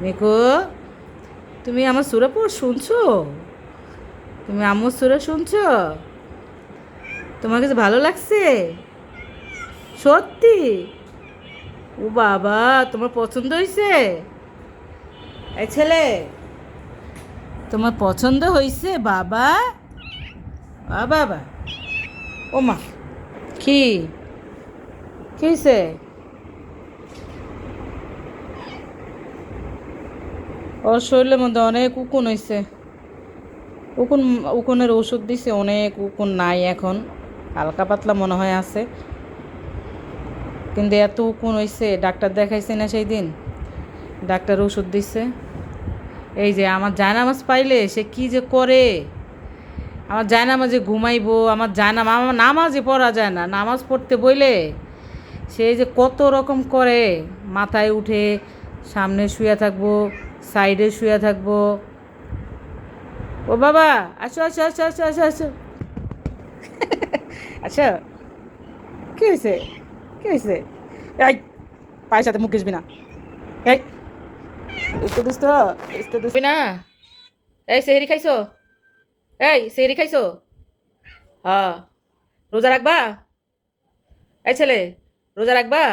Miku, তুমি আমার সুরাপুর শুনছো? তুমি আম্মুর সুরা শুনছো? তোমার কাছে ভালো লাগছে? সত্যি? ও বাবা, তোমার পছন্দ হয়েছে? এই ছেলে, তোমার পছন্দ হয়েছে বাবা? বাবা, ও মা, কি কি হয়েছে? ওর শরীরের মধ্যে অনেক উকুন হয়েছে। উকুন, উকুনের ওষুধ দিছে, অনেক উকুন নাই এখন, হালকা পাতলা মনে হয় আছে। কিন্তু এত উকুন হয়েছে, ডাক্তার দেখাইছে না সেই দিন, ডাক্তার ওষুধ দিছে। এই যে আমার জায়নামাজ পাইলে সে কি যে করে, আমার জায়নামাজে ঘুমাইবো, আমার নামাজই পড়া যায় না, নামাজ পড়তে বইলে সে যে কত রকম করে, মাথায় উঠে সামনে শুয়ে থাকবো, সাইডে শুয়ে থাকবো। ও বাবা, আসো আসো আসো আসো আসো আসো। আচ্ছা, কি হয়েছে? কি হয়েছে? এই, পায়ের সাথে মুখ ঘিসবি না। এই, দুষ্ট দুষ্ট, দুষ্ট দুষ্ট না। এই সেহরি খাইছো? এই সেহরি খাইছো? হ্যাঁ। রোজা রাখবা? এই ছেলে, রোজা রাখবা?